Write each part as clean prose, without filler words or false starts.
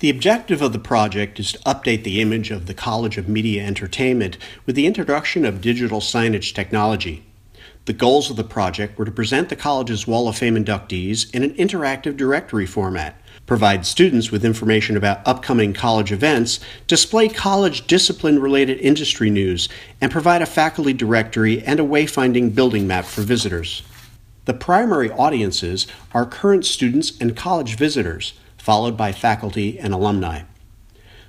The objective of the project is to update the image of the College of Media Entertainment with the introduction of digital signage technology. The goals of the project were to present the college's Wall of Fame inductees in an interactive directory format, provide students with information about upcoming college events, display college discipline-related industry news, and provide a faculty directory and a wayfinding building map for visitors. The primary audiences are current students and college visitors, followed by faculty and alumni.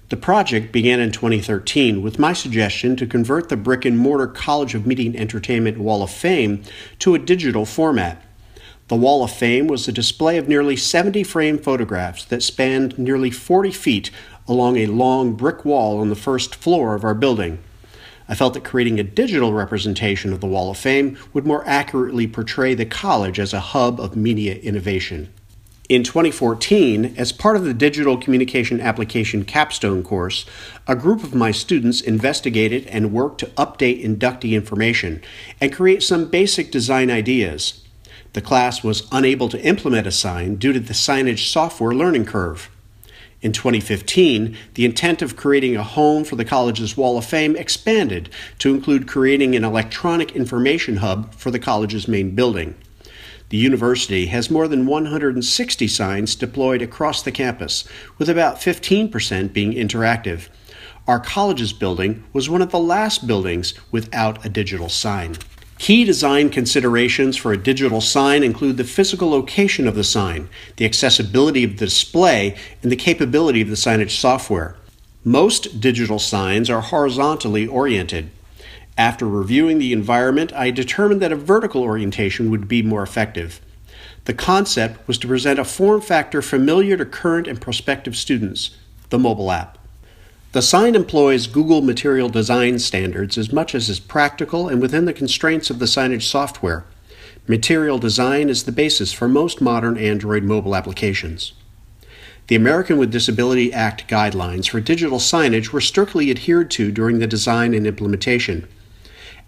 The project began in 2013 with my suggestion to convert the brick-and-mortar College of Media and Entertainment Wall of Fame to a digital format. The Wall of Fame was a display of nearly 70 framed photographs that spanned nearly 40 feet along a long brick wall on the first floor of our building. I felt that creating a digital representation of the Wall of Fame would more accurately portray the college as a hub of media innovation. In 2014, as part of the Digital Communication Application Capstone course, a group of my students investigated and worked to update inductee information and create some basic design ideas. The class was unable to implement a sign due to the signage software learning curve. In 2015, the intent of creating a home for the college's Wall of Fame expanded to include creating an electronic information hub for the college's main building. The university has more than 160 signs deployed across the campus, with about 15% being interactive. Our college's building was one of the last buildings without a digital sign. Key design considerations for a digital sign include the physical location of the sign, the accessibility of the display, and the capability of the signage software. Most digital signs are horizontally oriented. After reviewing the environment, I determined that a vertical orientation would be more effective. The concept was to present a form factor familiar to current and prospective students, the mobile app. The sign employs Google Material Design Standards as much as is practical and within the constraints of the signage software. Material design is the basis for most modern Android mobile applications. The American with Disability Act guidelines for digital signage were strictly adhered to during the design and implementation.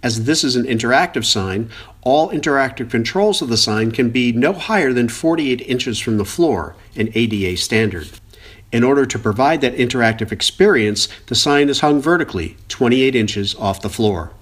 As this is an interactive sign, all interactive controls of the sign can be no higher than 48 inches from the floor, an ADA standard. In order to provide that interactive experience, the sign is hung vertically, 28 inches off the floor.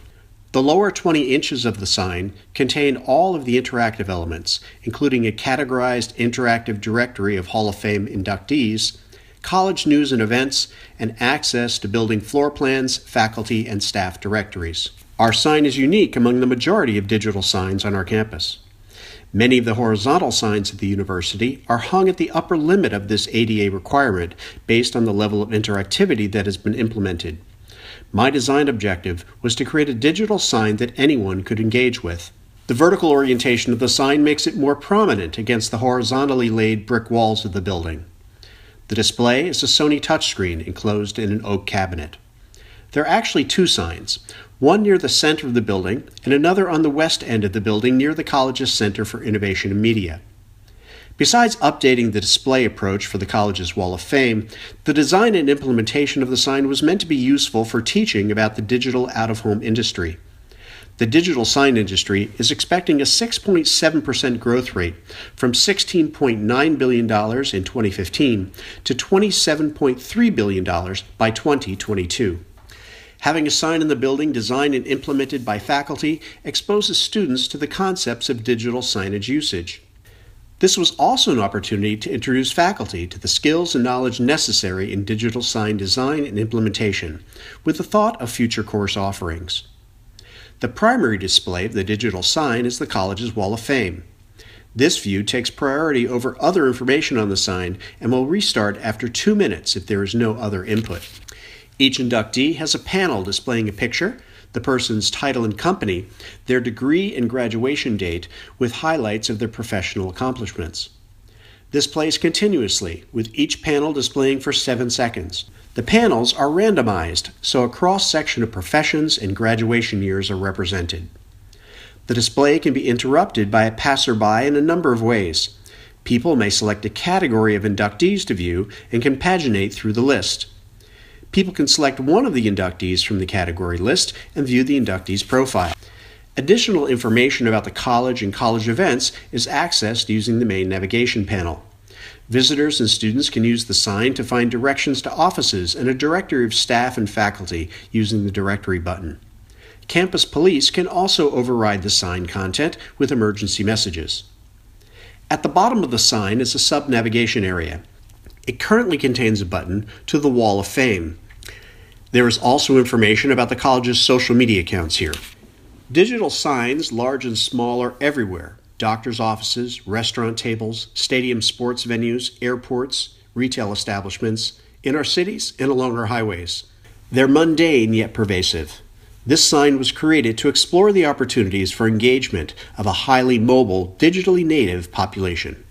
The lower 20 inches of the sign contain all of the interactive elements, including a categorized interactive directory of Hall of Fame inductees, college news and events, and access to building floor plans, faculty, and staff directories. Our sign is unique among the majority of digital signs on our campus. Many of the horizontal signs at the university are hung at the upper limit of this ADA requirement based on the level of interactivity that has been implemented. My design objective was to create a digital sign that anyone could engage with. The vertical orientation of the sign makes it more prominent against the horizontally laid brick walls of the building. The display is a Sony touchscreen enclosed in an oak cabinet. There are actually two signs, one near the center of the building and another on the west end of the building near the college's Center for Innovation and Media. Besides updating the display approach for the college's Wall of Fame, the design and implementation of the sign was meant to be useful for teaching about the digital out-of-home industry. The digital sign industry is expecting a 6.7% growth rate from $16.9 billion in 2015 to $27.3 billion by 2022. Having a sign in the building designed and implemented by faculty exposes students to the concepts of digital signage usage. This was also an opportunity to introduce faculty to the skills and knowledge necessary in digital sign design and implementation, with the thought of future course offerings. The primary display of the digital sign is the college's Wall of Fame. This view takes priority over other information on the sign and will restart after 2 minutes if there is no other input. Each inductee has a panel displaying a picture, the person's title and company, their degree and graduation date, with highlights of their professional accomplishments. This plays continuously, with each panel displaying for 7 seconds. The panels are randomized, so a cross-section of professions and graduation years are represented. The display can be interrupted by a passerby in a number of ways. People may select a category of inductees to view and can paginate through the list. People can select one of the inductees from the category list and view the inductee's profile. Additional information about the college and college events is accessed using the main navigation panel. Visitors and students can use the sign to find directions to offices and a directory of staff and faculty using the directory button. Campus police can also override the sign content with emergency messages. At the bottom of the sign is a sub-navigation area. It currently contains a button to the Wall of Fame. There is also information about the college's social media accounts here. Digital signs, large and small, are everywhere. Doctors' offices, restaurant tables, stadium sports venues, airports, retail establishments, in our cities and along our highways. They're mundane yet pervasive. This sign was created to explore the opportunities for engagement of a highly mobile, digitally native population.